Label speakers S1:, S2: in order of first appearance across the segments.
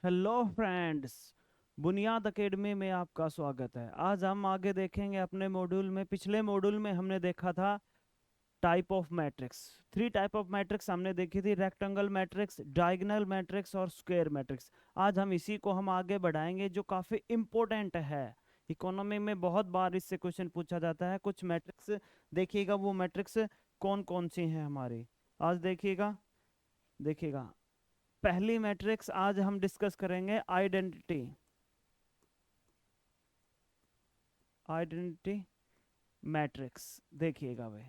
S1: Hello friends, बुनियाद academy में आपका स्वागत है। आज हम आगे देखेंगे अपने मॉड्यूल में। पिछले मॉड्यूल में हमने देखा था type of matrix. 3 type of matrix हमने देखी थी, रेक्टेंगल मैट्रिक्स, डायगोनल मैट्रिक्स और स्क्वायर मैट्रिक्स। आज हम इसी को आगे बढ़ाएंगे, जो काफ़ी इम्पोर्टेंट है। इकोनॉमी में बहुत बार इससे क्वेश्चन पूछा जाता है। कुछ मैट्रिक्स देखिएगा, वो मैट्रिक्स कौन कौन सी हैं हमारी। आज देखिएगा देखिएगा पहली मैट्रिक्स आज हम डिस्कस करेंगे, आइडेंटिटी। आइडेंटिटी मैट्रिक्स देखिएगा भाई।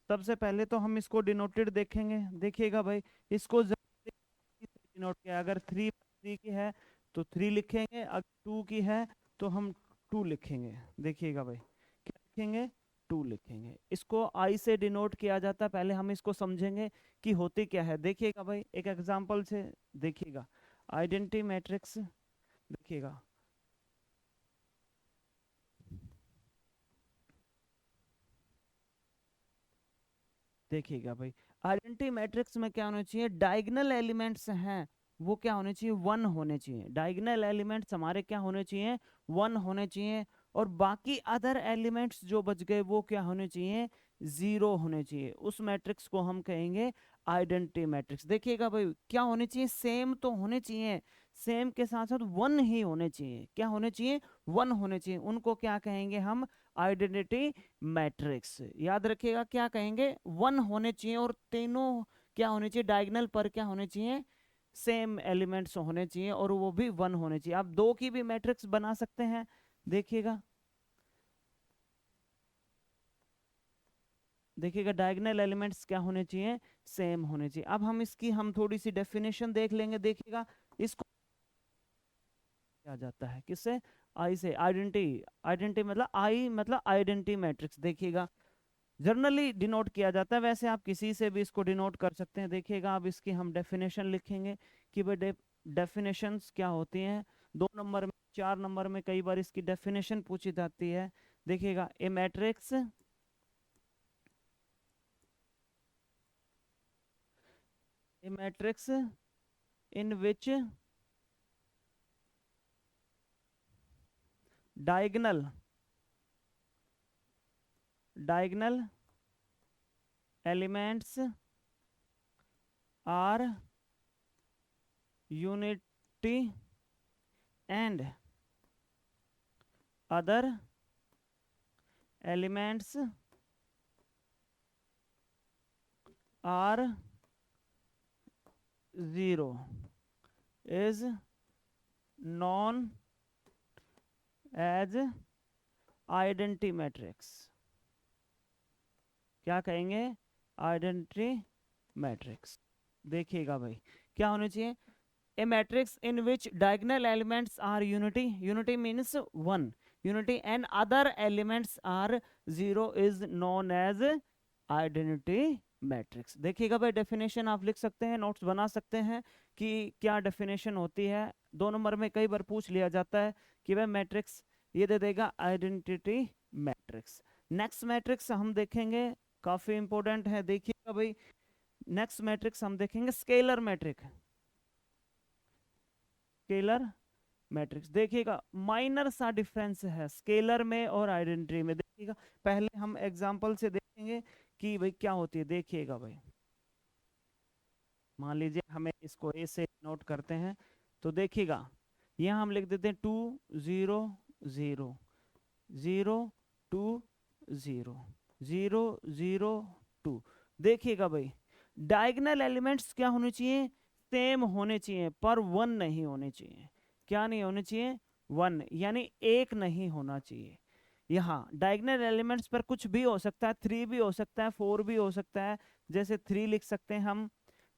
S1: सबसे पहले तो हम इसको डिनोटेड देखेंगे। देखिएगा भाई, इसको डिनोट किया। अगर 3 की है तो 3 लिखेंगे, अगर 2 की है तो हम 2 लिखेंगे। देखिएगा भाई, क्या लिखेंगे? 2 लिखेंगे। इसको आई से डिनोट किया जाता है। पहले हम इसको समझेंगे कि होती क्या है। देखिएगा भाई, एक एग्जांपल से देखिएगा। आइडेंटिटी मैट्रिक्स देखिएगा। देखिएगा भाई, आइडेंटिटी मैट्रिक्स में क्या होना चाहिए? डायगोनल एलिमेंट्स हैं, वो क्या होने चाहिए? 1 होने चाहिए। डायगोनल एलिमेंट्स हमारे क्या होने चाहिए? 1 होने चाहिए। और बाकी अदर एलिमेंट्स जो बच गए वो क्या होने चाहिए? 0 होने चाहिए। उस मैट्रिक्स को हम कहेंगे आइडेंटिटी मैट्रिक्स। देखिएगा भाई, क्या होने चाहिए? सेम तो होने चाहिए, सेम के साथ साथ 1 ही होने चाहिए। क्या होने चाहिए? 1 होने चाहिए। उनको क्या कहेंगे हम? Identity matrix. याद रखिएगा, क्या कहेंगे? 1 होने चाहिए, और तीनों क्या होने चाहिए? डायगोनल पर क्या होने चाहिए? सेम एलिमेंट्स होने चाहिए, और वो भी 1 होने चाहिए। आप 2 की भी मैट्रिक्स बना सकते हैं। देखिएगा देखिएगा डायगोनल एलिमेंट्स क्या होने चाहिए? सेम होने चाहिए। अब हम थोड़ी सी डेफिनेशन देख लेंगे। देखिएगा, इसको क्या जाता है? किससे? आई से। आइडेंटिटी। आइडेंटिटी मतलब आई, मतलब आइडेंटिटी मैट्रिक्स। देखिएगा, जर्नली डिनोट किया जाता है। वैसे आप किसी से भी इसको डिनोट कर सकते हैं। देखिएगा, अब इसकी हम डेफिनेशन लिखेंगे कि भाई डेफिनेशंस क्या होती हैं। 2 नंबर में, 4 नंबर में कई बार इसकी डेफिनेशन पूछी जाती है। देखिएगा, a matrix in which diagonal diagonal elements are unity and other elements are zero is known as identity matrix. क्या कहेंगे? Identity matrix. देखिएगा भाई, क्या होने चाहिए? A matrix in which diagonal elements are unity, unity means 1, unity and other elements are 0 is known as identity matrix. देखिएगा भाई, definition आप लिख सकते हैं, नोट्स बना सकते हैं कि क्या डेफिनेशन होती है। 2 नंबर में कई बार पूछ लिया जाता है कि वह मैट्रिक्स ये दे देगा, आइडेंटिटी मैट्रिक्स। नेक्स्ट मैट्रिक्स हम देखेंगे, काफी इंपॉर्टेंट है। देखिएगा भाई, नेक्स्ट मैट्रिक्स हम देखेंगे स्केलर मैट्रिक्स। स्केलर मैट्रिक्स देखिएगा, माइनर सा डिफरेंस है स्केलर में और आइडेंटिटी में। देखिएगा, पहले हम एग्जांपल से देखेंगे कि भाई क्या होती है। देखिएगा भाई, मान लीजिए हमें इसको ए से नोट करते हैं, तो देखिएगा यहाँ हम लिख देते हैं 2 0 0 0 2 0 0 0 2। देखिएगा भाई, डायगोनल एलिमेंट्स क्या होने चाहिए? सेम होने चाहिए, पर 1 नहीं होने चाहिए। क्या नहीं होने चाहिए? 1, यानी एक नहीं होना चाहिए। यहाँ डायगोनल एलिमेंट्स पर कुछ भी हो सकता है, 3 भी हो सकता है, 4 भी हो सकता है। जैसे 3 लिख सकते हैं हम,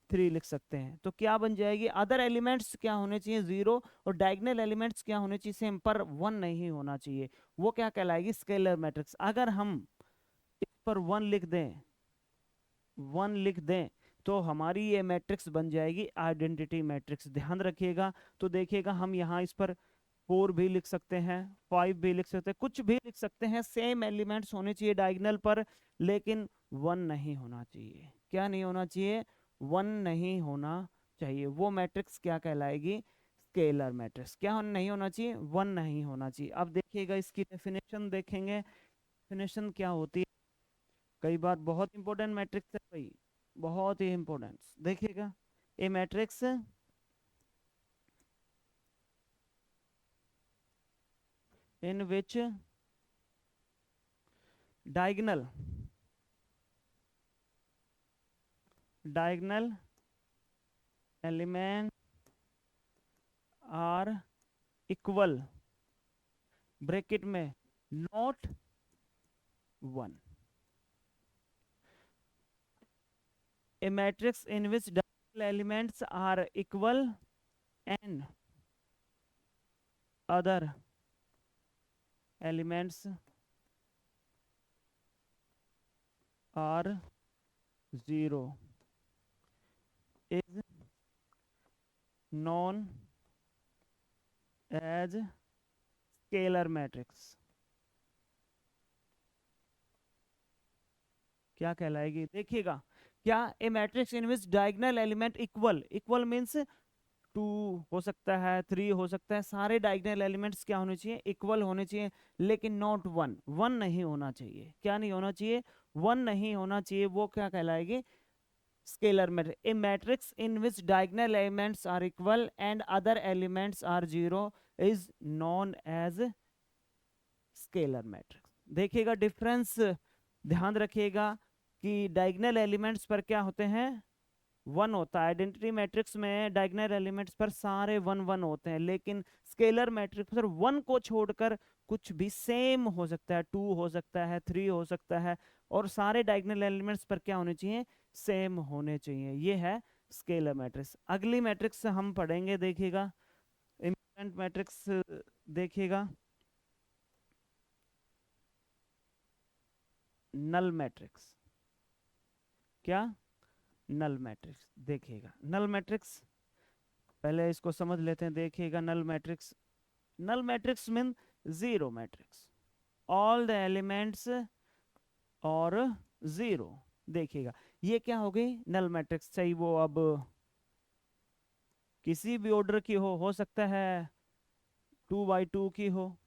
S1: 3 लिख सकते हैं। तो क्या बन जाएगी? अदर एलिमेंट्स क्या होने चाहिए? 0, और डायगोनल एलिमेंट्स क्या होने चाहिए? सेम, पर 1 नहीं होना चाहिए। वो क्या कहलाएगी? Scalar matrix. अगर हम इस पर 1 लिख दें, 1 लिख दें, तो हमारी ये मैट्रिक्स बन जाएगी आइडेंटिटी मैट्रिक्स। ध्यान रखिएगा। तो देखिएगा, हम यहाँ इस पर 4 भी लिख सकते हैं, 5 भी लिख सकते हैं, कुछ भी लिख सकते हैं। सेम एलिमेंट्स होने चाहिए डायगोनल पर, लेकिन 1 नहीं होना चाहिए। क्या नहीं होना चाहिए? 1 नहीं होना चाहिए, वो मैट्रिक्स क्या कहलाएगी? Scalar matrix. क्या नहीं होना चाहिए? 1 नहीं होना चाहिए। अब देखिएगा इसकी डेफिनेशन देखेंगे, डेफिनेशन क्या होती है। कई बार बहुत इंपॉर्टेंट मैट्रिक्स है भाई, बहुत ही इंपॉर्टेंट। देखिएगा a matrix in which diagonal elements are equal, bracket में not 1, a matrix in which diagonal elements are equal and other elements are 0 is known as scalar matrix. क्या कहलाएगी? देखिएगा, क्या a matrix in which diagonal element equal, equal means 2 हो सकता है, 3 हो सकता है, सारे डायगोनल एलिमेंट्स क्या होने चाहिए? इक्वल होने चाहिए, लेकिन नॉट 1, 1 नहीं होना चाहिए। क्या नहीं होना चाहिए? 1 नहीं होना चाहिए। वो क्या कहलाएगी? Scalar matrix. A matrix in which diagonal elements are equal and other elements are 0 is known as scalar matrix. देखिएगा डिफरेंस, ध्यान रखिएगा कि डायगोनल एलिमेंट्स पर क्या होते हैं? 1 होता है। आइडेंटिटी मैट्रिक्स में डायगोनल एलिमेंट्स पर सारे 1 1 होते हैं, लेकिन स्केलर मैट्रिक्स पर 1 को छोड़कर कुछ भी सेम हो सकता है, 2 हो सकता है, 3 हो सकता है, और सारे डायगोनल एलिमेंट्स पर क्या होने चाहिए? सेम होने चाहिए। ये है स्केलर मैट्रिक्स। अगली मैट्रिक्स हम पढ़ेंगे, देखिएगा इम्पोर्टेंट मैट्रिक्स देखिएगा, नल मैट्रिक्स। क्या? Null matrix. देखिएगा नल मैट्रिक्स, पहले इसको समझ लेते हैं। देखिएगा null matrix, null matrix mean zero matrix, all the elements are 0। देखिएगा ये क्या हो गई? Null matrix. चाहिए वो अब किसी भी ऑर्डर की हो सकता है 2 by 2 की हो,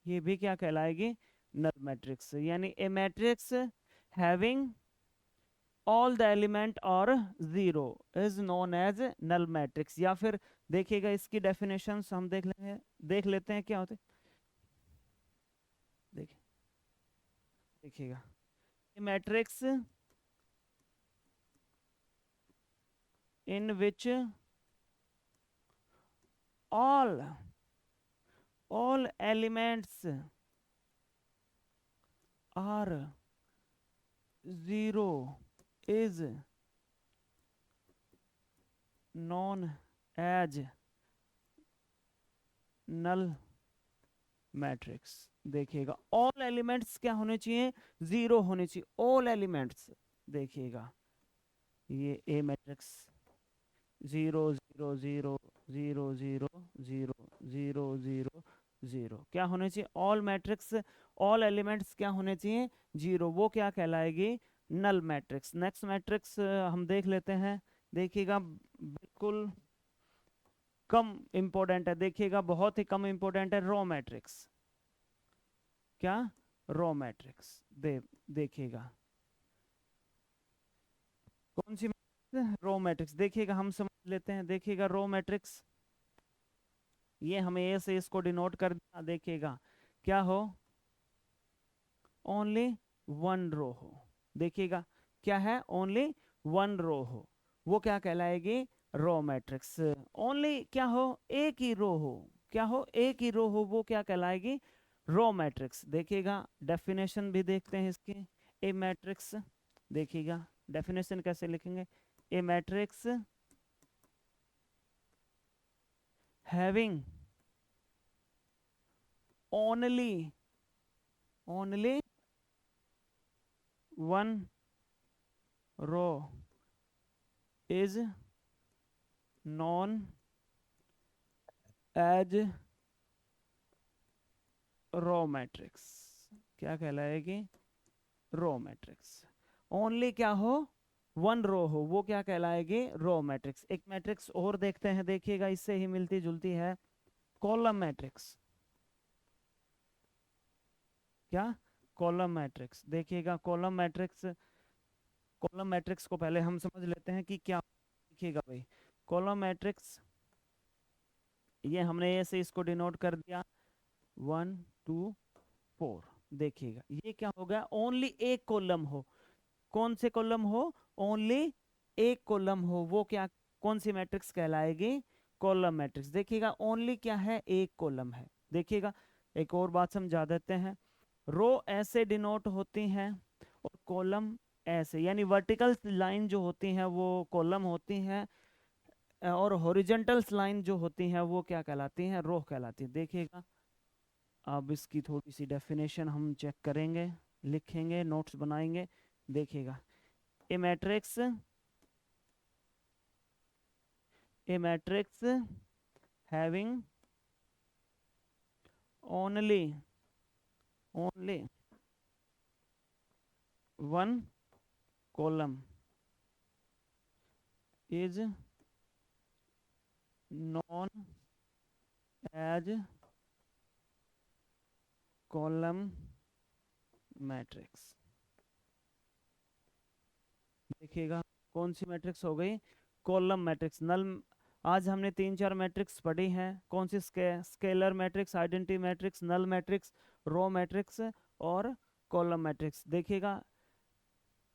S1: ये भी क्या कहलाएगी? Null matrix. यानी a matrix having all the element are 0 is known as null matrix. या फिर देखिएगा इसकी डेफिनेशन हम देख लेते हैं क्या होते। देखिए देखिएगा matrix in which all elements are 0 is known as null matrix. देखिएगा ऑल एलिमेंट्स क्या होने चाहिए? 0 होने चाहिए, ऑल एलिमेंट्स। देखिएगा ये ए मैट्रिक्स 0 0 0 0 0 0 0 0 0 क्या होने चाहिए? ऑल मैट्रिक्स, ऑल एलिमेंट्स क्या होने चाहिए? 0। वो क्या कहलाएगी? Null matrix. नेक्स्ट मैट्रिक्स हम देख लेते हैं। देखिएगा बिल्कुल कम इंपॉर्टेंट है, देखिएगा बहुत ही कम इंपॉर्टेंट है, रो मैट्रिक्स। क्या? Row matrix. देखिएगा कौन सी रो मैट्रिक्स। देखिएगा हम समझ लेते हैं। देखिएगा रो मैट्रिक्स, ये हमें ए से इसको डिनोट कर दिया। देखिएगा क्या हो? ओनली 1 रो हो। देखिएगा क्या है? ओनली 1 रो हो, वो क्या कहलाएगी? Row matrix. ओनली क्या हो? एक ही रो हो। क्या हो? एक ही रो हो, वो क्या कहलाएगी? रो मैट्रिक्स। देखिएगा डेफिनेशन भी देखते हैं इसकी। ए मैट्रिक्स, देखिएगा डेफिनेशन कैसे लिखेंगे? A matrix having only 1 row is known as row matrix. क्या कहलाएगी? Row matrix. ओनली क्या हो? वन रो हो वो क्या कहलाएगी, रो मैट्रिक्स। एक मैट्रिक्स और देखते हैं, देखिएगा इससे ही मिलती जुलती है, कॉलम मैट्रिक्स। क्या, कॉलम मैट्रिक्स। देखिएगा कॉलम मैट्रिक्स, कॉलम मैट्रिक्स को पहले हम समझ लेते हैं कि क्या। देखिएगा भाई, कॉलम मैट्रिक्स, ये हमने ऐसे इसको डिनोट कर दिया 1 2 4। देखिएगा ये क्या होगा, ओनली एक कॉलम हो। कौन से कॉलम हो, ओनली एक कॉलम हो, वो क्या, कौन सी मैट्रिक्स कहलाएगी, कॉलम मैट्रिक्स। देखिएगा ओनली क्या है, एक कॉलम है। देखिएगा एक और बात समझा देते हैं, रो ऐसे डिनोट होती हैं और कॉलम ऐसे, यानी वर्टिकल लाइन जो होती हैं वो कॉलम होती हैं, और हॉरिजॉन्टल लाइन जो होती हैं वो क्या कहलाती हैं, रो कहलाती है। देखिएगा अब इसकी थोड़ी सी डेफिनेशन हम चेक करेंगे, लिखेंगे, नोट्स बनाएंगे। देखिएगा, a matrix, a matrix having only one column is known as column matrix। देखिएगा कौन सी मैट्रिक्स हो गई, कॉलम मैट्रिक्स। नल, आज हमने 3-4 मैट्रिक्स पढ़ी हैं, कौन सी, scalar matrix, identity matrix, null matrix, row matrix और कॉलम मैट्रिक्स। देखिएगा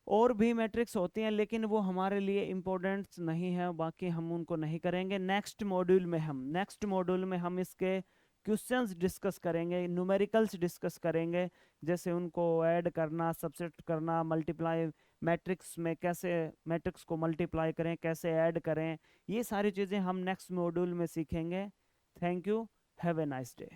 S1: और भी मैट्रिक्स होती हैं लेकिन वो हमारे लिए इम्पोर्टेंट नहीं है, बाकी हम उनको नहीं करेंगे। नेक्स्ट मॉड्यूल में हम इसके क्वेश्चंस डिस्कस करेंगे, न्यूमेरिकल्स डिस्कस करेंगे, जैसे उनको ऐड करना, सबसेट करना, मल्टीप्लाई, मैट्रिक्स में कैसे मैट्रिक्स को मल्टीप्लाई करें, कैसे ऐड करें, ये सारी चीज़ें हम नेक्स्ट मॉड्यूल में सीखेंगे। Thank you, have a nice day.